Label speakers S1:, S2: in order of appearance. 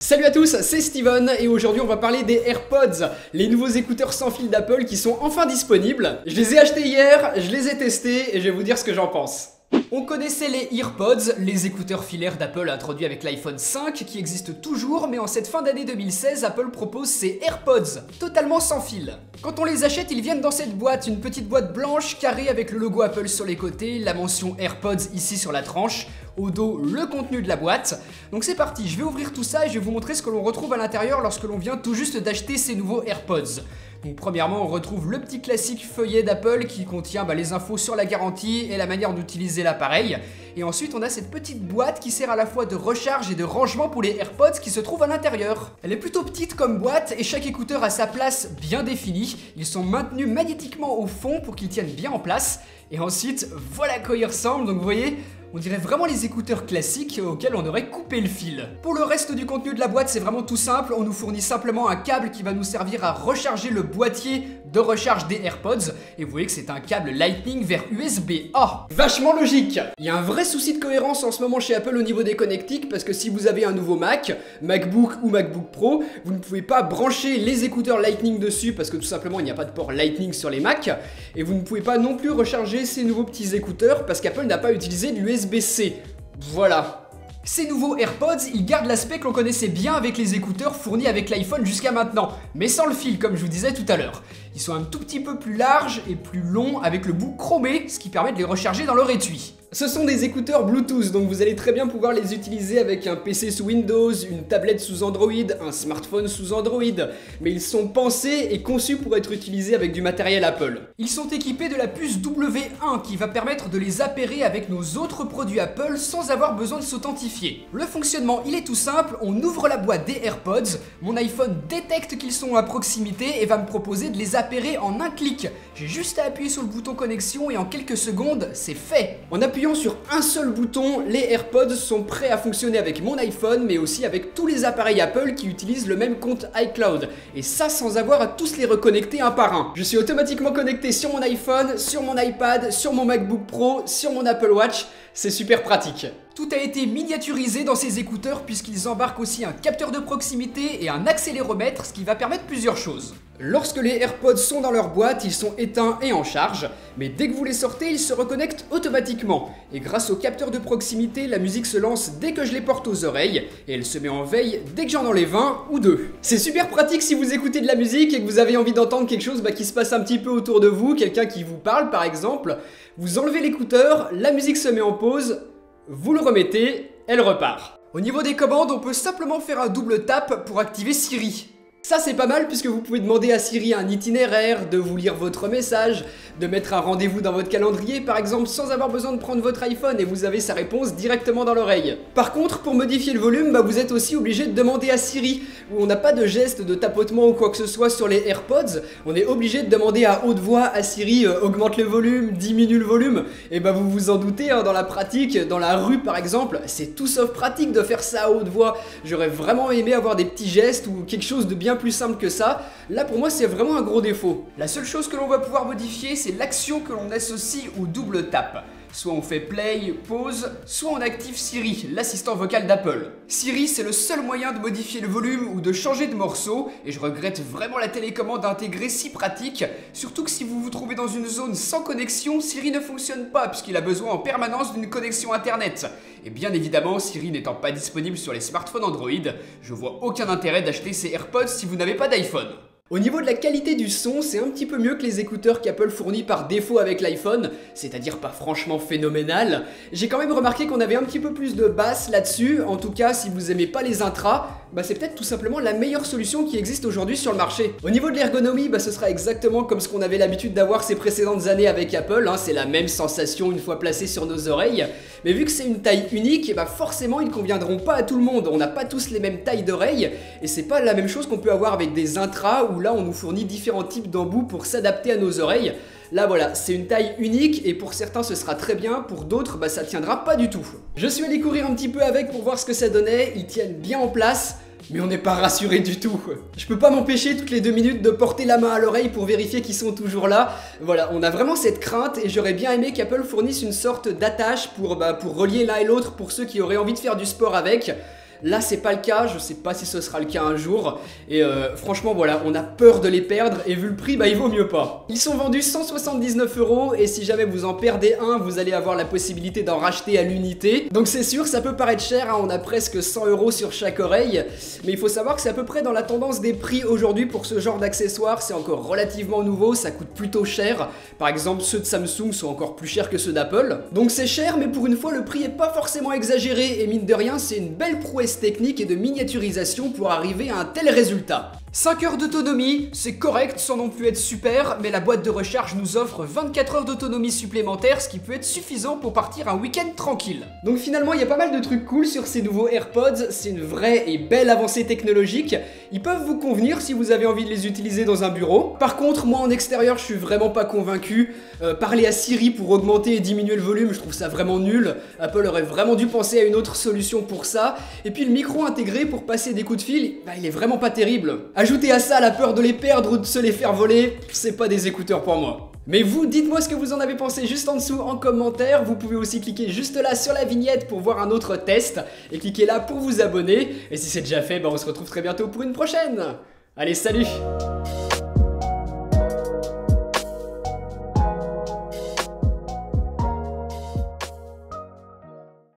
S1: Salut à tous, c'est Steven et aujourd'hui on va parler des AirPods, les nouveaux écouteurs sans fil d'Apple qui sont enfin disponibles. Je les ai achetés hier, je les ai testés et je vais vous dire ce que j'en pense. On connaissait les EarPods, les écouteurs filaires d'Apple introduits avec l'iPhone 5 qui existent toujours, mais en cette fin d'année 2016, Apple propose ces AirPods, totalement sans fil. Quand on les achète, ils viennent dans cette boîte, une petite boîte blanche carrée avec le logo Apple sur les côtés, la mention AirPods ici sur la tranche, au dos le contenu de la boîte. Donc c'est parti, je vais ouvrir tout ça et je vais vous montrer ce que l'on retrouve à l'intérieur lorsque l'on vient tout juste d'acheter ces nouveaux AirPods. Donc premièrement, on retrouve le petit classique feuillet d'Apple qui contient les infos sur la garantie et la manière d'utiliser l'appareil. Et ensuite, on a cette petite boîte qui sert à la fois de recharge et de rangement pour les AirPods qui se trouve à l'intérieur. Elle est plutôt petite comme boîte et chaque écouteur a sa place bien définie. Ils sont maintenus magnétiquement au fond pour qu'ils tiennent bien en place. Et ensuite, voilà à quoi ils ressemblent. Donc vous voyez, on dirait vraiment les écouteurs classiques auxquels on aurait coupé le fil. Pour le reste du contenu de la boîte, c'est vraiment tout simple. On nous fournit simplement un câble qui va nous servir à recharger le boîtier de recharge des AirPods. Et vous voyez que c'est un câble Lightning vers USB-A. Vachement logique. Il y a un vrai souci de cohérence en ce moment chez Apple au niveau des connectiques parce que si vous avez un nouveau Mac, MacBook ou MacBook Pro, vous ne pouvez pas brancher les écouteurs Lightning dessus parce que tout simplement il n'y a pas de port Lightning sur les Mac. Et vous ne pouvez pas non plus recharger ces nouveaux petits écouteurs parce qu'Apple n'a pas utilisé de l'USB-C. Voilà. Ces nouveaux AirPods, ils gardent l'aspect que l'on connaissait bien avec les écouteurs fournis avec l'iPhone jusqu'à maintenant, mais sans le fil comme je vous disais tout à l'heure. Ils sont un tout petit peu plus larges et plus longs avec le bout chromé, ce qui permet de les recharger dans leur étui. Ce sont des écouteurs Bluetooth, donc vous allez très bien pouvoir les utiliser avec un PC sous Windows, une tablette sous Android, un smartphone sous Android, mais ils sont pensés et conçus pour être utilisés avec du matériel Apple. Ils sont équipés de la puce W1 qui va permettre de les appairer avec nos autres produits Apple sans avoir besoin de s'authentifier. Le fonctionnement, il est tout simple, on ouvre la boîte des AirPods, mon iPhone détecte qu'ils sont à proximité et va me proposer de les appairer en un clic. J'ai juste à appuyer sur le bouton connexion et en quelques secondes, c'est fait. En appuyant sur un seul bouton, les AirPods sont prêts à fonctionner avec mon iPhone, mais aussi avec tous les appareils Apple qui utilisent le même compte iCloud. Et ça sans avoir à tous les reconnecter un par un. Je suis automatiquement connecté sur mon iPhone, sur mon iPad, sur mon MacBook Pro, sur mon Apple Watch. C'est super pratique. Tout a été miniaturisé dans ces écouteurs puisqu'ils embarquent aussi un capteur de proximité et un accéléromètre, ce qui va permettre plusieurs choses. Lorsque les AirPods sont dans leur boîte, ils sont éteints et en charge, mais dès que vous les sortez, ils se reconnectent automatiquement. Et grâce au capteur de proximité, la musique se lance dès que je les porte aux oreilles, et elle se met en veille dès que j'en enlève un ou deux. C'est super pratique si vous écoutez de la musique et que vous avez envie d'entendre quelque chose qui se passe un petit peu autour de vous, quelqu'un qui vous parle par exemple. Vous enlevez l'écouteur, la musique se met en pause, vous le remettez, elle repart. Au niveau des commandes, on peut simplement faire un double tap pour activer Siri. Ça c'est pas mal puisque vous pouvez demander à Siri un itinéraire, de vous lire votre message, de mettre un rendez-vous dans votre calendrier par exemple sans avoir besoin de prendre votre iPhone et vous avez sa réponse directement dans l'oreille. Par contre pour modifier le volume, vous êtes aussi obligé de demander à Siri, où on n'a pas de geste de tapotement ou quoi que ce soit sur les AirPods, on est obligé de demander à haute voix à Siri augmente le volume, diminue le volume, et vous vous en doutez dans la pratique, dans la rue par exemple, c'est tout sauf pratique de faire ça à haute voix. J'aurais vraiment aimé avoir des petits gestes ou quelque chose de bien plus simple que ça. Là pour moi c'est vraiment un gros défaut. La seule chose que l'on va pouvoir modifier c'est l'action que l'on associe au double tap. Soit on fait play, pause, soit on active Siri, l'assistant vocal d'Apple. Siri c'est le seul moyen de modifier le volume ou de changer de morceau et je regrette vraiment la télécommande intégrée si pratique, surtout que si vous vous trouvez dans une zone sans connexion, Siri ne fonctionne pas puisqu'il a besoin en permanence d'une connexion internet. Et bien évidemment, Siri n'étant pas disponible sur les smartphones Android, je vois aucun intérêt d'acheter ces AirPods si vous n'avez pas d'iPhone. Au niveau de la qualité du son, c'est un petit peu mieux que les écouteurs qu'Apple fournit par défaut avec l'iPhone, c'est-à-dire pas franchement phénoménal. J'ai quand même remarqué qu'on avait un petit peu plus de basse là-dessus, en tout cas si vous aimez pas les intras, c'est peut-être tout simplement la meilleure solution qui existe aujourd'hui sur le marché. Au niveau de l'ergonomie, ce sera exactement comme ce qu'on avait l'habitude d'avoir ces précédentes années avec Apple, c'est la même sensation une fois placée sur nos oreilles, mais vu que c'est une taille unique, forcément ils ne conviendront pas à tout le monde, on n'a pas tous les mêmes tailles d'oreilles, et c'est pas la même chose qu'on peut avoir avec des intras où là on nous fournit différents types d'embouts pour s'adapter à nos oreilles. Là voilà, c'est une taille unique et pour certains ce sera très bien, pour d'autres ça tiendra pas du tout. Je suis allé courir un petit peu avec pour voir ce que ça donnait, ils tiennent bien en place, mais on n'est pas rassuré du tout. Je peux pas m'empêcher toutes les 2 minutes de porter la main à l'oreille pour vérifier qu'ils sont toujours là. Voilà, on a vraiment cette crainte et j'aurais bien aimé qu'Apple fournisse une sorte d'attache pour relier l'un et l'autre pour ceux qui auraient envie de faire du sport avec. Là c'est pas le cas, je sais pas si ce sera le cas un jour. Et franchement voilà, on a peur de les perdre et vu le prix, bah il vaut mieux pas. Ils sont vendus 179 € et si jamais vous en perdez un, vous allez avoir la possibilité d'en racheter à l'unité. Donc c'est sûr, ça peut paraître cher, hein, on a presque 100 € sur chaque oreille. Mais il faut savoir que c'est à peu près dans la tendance des prix aujourd'hui pour ce genre d'accessoires. C'est encore relativement nouveau, ça coûte plutôt cher. Par exemple, ceux de Samsung sont encore plus chers que ceux d'Apple. Donc c'est cher, mais pour une fois, le prix est pas forcément exagéré. Et mine de rien, c'est une belle prouesse technique et de miniaturisation pour arriver à un tel résultat. 5 heures d'autonomie, c'est correct sans non plus être super, mais la boîte de recharge nous offre 24 heures d'autonomie supplémentaire, ce qui peut être suffisant pour partir un week-end tranquille. Donc finalement, il y a pas mal de trucs cool sur ces nouveaux AirPods, c'est une vraie et belle avancée technologique. Ils peuvent vous convenir si vous avez envie de les utiliser dans un bureau. Par contre, moi en extérieur, je suis vraiment pas convaincu. Parler à Siri pour augmenter et diminuer le volume, je trouve ça vraiment nul. Apple aurait vraiment dû penser à une autre solution pour ça. Et puis le micro intégré pour passer des coups de fil, bah, il est vraiment pas terrible. Ajoutez à ça la peur de les perdre ou de se les faire voler, c'est pas des écouteurs pour moi. Mais vous, dites-moi ce que vous en avez pensé juste en dessous en commentaire. Vous pouvez aussi cliquer juste là sur la vignette pour voir un autre test. Et cliquez là pour vous abonner. Et si c'est déjà fait, bah on se retrouve très bientôt pour une prochaine. Allez, salut!